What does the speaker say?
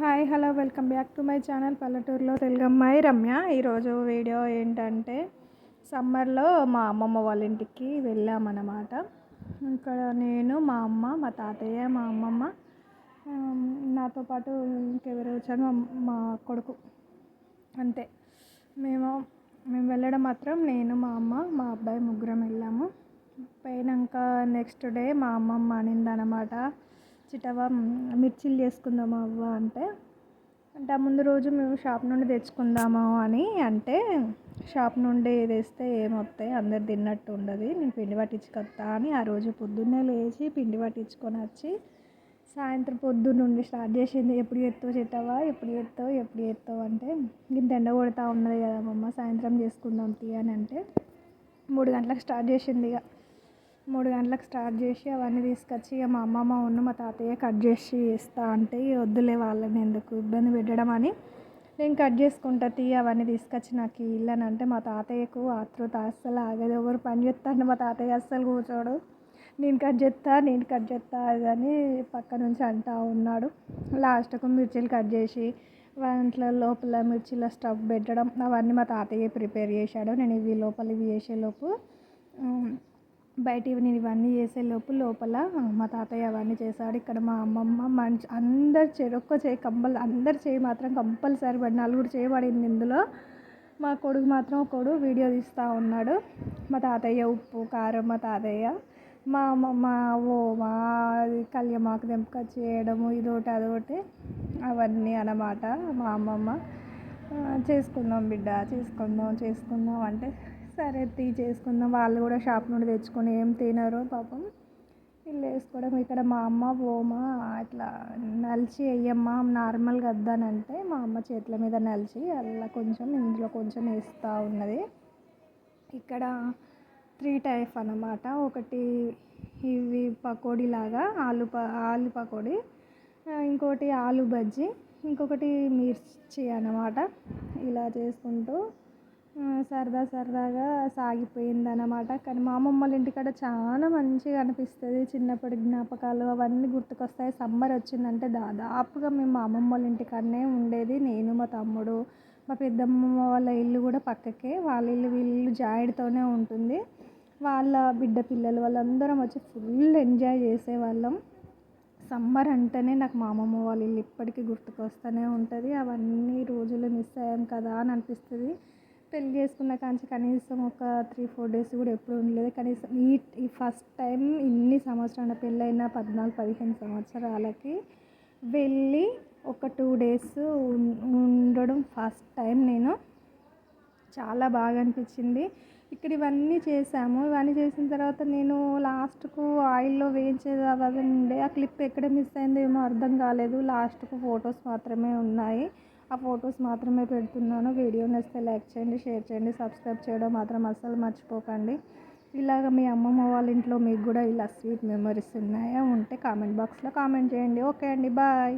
Hi hello welcome back to my channel పల్లెటూరులో తెలుగమ్మాయి రమ్య. ఈరోజు video ఏంటంటే సమ్మర్లో మా అమ్మమ్మ వాళ్ళ ఇంటికి వెళ్ళామన్నమాట. ఇక్కడ నేను మా అమ్మ మా తాతయ్య మా అమ్మమ్మ నాతో పాటు ఇంకెవరు వచ్చారు మా కొడుకు అంతే. మేము మేము వెళ్ళడం మాత్రం నేను మా అమ్మ మా అబ్బాయి ముగ్గురం వెళ్ళాము. పోయినాక నెక్స్ట్ డే మా అమ్మమ్మ అనిందనమాట, చిటవా మిర్చిలు చేసుకుందామా అవ్వ అంటే ఆ ముందు రోజు మేము షాప్ నుండి తెచ్చుకుందాము అని అంటే, షాప్ నుండి తెస్తే ఏమొస్తాయి అందరు తిన్నట్టు ఉండదు, నేను పిండి పట్టించుకొస్తా అని ఆ రోజు పొద్దున్నే లేచి పిండి పట్టించుకొని వచ్చి సాయంత్రం పొద్దున్నుండి స్టార్ట్ చేసింది. ఎప్పుడు చేస్తావు చిట్టవా, ఎప్పుడు చేస్తావు అంటే, ఇంత ఎండ కొడతా ఉన్నది కదా అమ్మమ్మ సాయంత్రం చేసుకుందాం తీ అని అంటే 3 గంటలకు స్టార్ట్ చేసింది. ఇక 3 గంటలకు స్టార్ట్ చేసి అవన్నీ తీసుకొచ్చి ఇక మా అమ్మమ్మ ఉన్న మా తాతయ్య కట్ చేసి ఇస్తా అంటే, వద్దులే వాళ్ళని ఎందుకు ఇబ్బంది పెట్టడం అని నేను కట్ చేసుకుంటా తీ అవన్నీ తీసుకొచ్చి నాకు ఇల్లు అని అంటే, మా తాతయ్యకు ఆతృత అస్సలు ఆగదు. ఎవరు పని చేస్తాను మా తాతయ్య అస్సలు కూర్చోడు, నేను కట్ చేస్తా అదని పక్క నుంచి అంటూ ఉన్నాడు. లాస్ట్కు మిర్చీలు కట్ చేసి వాంట్లో లోపల మిర్చిల స్టఫ్ పెట్టడం అవన్నీ మా తాతయ్య ప్రిపేర్ చేశాడు. నేను ఇవి చేసేలోపు బయట నేను ఇవన్నీ చేసేలోపు లోపల మా తాతయ్య అవన్నీ చేశాడు. ఇక్కడ మా అమ్మమ్మ అందరు అందరు చేయి మాత్రం కంపల్సరీ పడి 4 చేయబడింది. ఇందులో మా కొడుకు మాత్రం ఒకడు వీడియో తీస్తూ ఉన్నాడు. మా తాతయ్య ఉప్పు కారం, మా తాతయ్య మా అమ్మమ్మ మా కళ్యామాకు తెంపుకొచ్చి చేయడము ఇదోటి అదొకటి అవన్నీ అన్నమాట. మా అమ్మమ్మ చేసుకుందాం బిడ్డ చేసుకుందాం అంటే సరే చేసుకుందాం. వాళ్ళు కూడా షాప్ నుండి తెచ్చుకొని ఏం తినరు పాపం, వీళ్ళు వేసుకోవడం. ఇక్కడ మా అమ్మ ఓమా ఇట్లా నలిచి వేయమ్మా నార్మల్గా వద్దానంటే మా అమ్మ చేతుల మీద నలిచి అలా కొంచెం ఇందులో కొంచెం వేస్తూ ఉన్నది. ఇక్కడ 3 టైప్ అన్నమాట. ఒకటి ఇవి పకోడీ లాగా ఆలు పకోడీ, ఇంకోటి ఆలు బజ్జీ, ఇంకొకటి మిర్చి అన్నమాట. ఇలా చేసుకుంటూ సరదాగా సాగిపోయిందన్నమాట. కానీ మా అమ్మమ్మ వాళ్ళ ఇంటికాడ చాలా మంచిగా అనిపిస్తుంది. చిన్నప్పటి జ్ఞాపకాలు అవన్నీ గుర్తుకొస్తాయి. సమ్మర్ వచ్చిందంటే దాదాపుగా మేము మా అమ్మమ్మ వాళ్ళ ఇంటికాడనే ఉండేది. నేను మా తమ్ముడు మా పెద్దమ్మమ్మ వాళ్ళ ఇల్లు కూడా పక్కకే, వాళ్ళ ఇల్లు వీళ్ళు జాయింట్తోనే ఉంటుంది. వాళ్ళ బిడ్డ పిల్లలు వాళ్ళందరం వచ్చి ఫుల్ ఎంజాయ్ చేసేవాళ్ళం. సమ్మర్ అంటేనే నాకు మా అమ్మమ్మ వాళ్ళ ఇల్లు ఇప్పటికీ గుర్తుకొస్తూనే ఉంటుంది. అవన్నీ రోజులు మిస్ అయ్యాం కదా అని అనిపిస్తుంది. పెళ్ళి చేసుకున్న కాంచి కనీసం ఒక 3-4 డేస్ కూడా ఎప్పుడు ఉండలేదు. కనీసం ఈ ఫస్ట్ టైం ఇన్ని సంవత్సరాల పెళ్ళైన 14-15 సంవత్సరాలకి వెళ్ళి ఒక 2 డేస్ ఉండడం ఫస్ట్ టైం నేను. చాలా బాగా అనిపించింది. ఇక్కడ ఇవన్నీ చేసాము. ఇవన్నీ చేసిన తర్వాత నేను లాస్ట్కు ఆయిల్లో వేయించేది అవన్నీ ఉండే, ఆ క్లిప్ ఎక్కడ మిస్ అయిందో ఏమో అర్థం కాలేదు. లాస్ట్కు ఫొటోస్ మాత్రమే ఉన్నాయి, ఆ ఫొటోస్ మాత్రమే పెడుతున్నాను. వీడియో నచ్చితే లైక్ చేయండి, షేర్ చేయండి, సబ్స్క్రైబ్ చేయడం మాత్రం అస్సలు మర్చిపోకండి. ఇలాగ మీ అమ్మమ్మ వాళ్ళ ఇంట్లో మీకు కూడా ఇలా స్వీట్ మెమరీస్ ఉన్నాయా ఉంటే కామెంట్ బాక్స్లో కామెంట్ చేయండి. ఓకే అండి, బాయ్.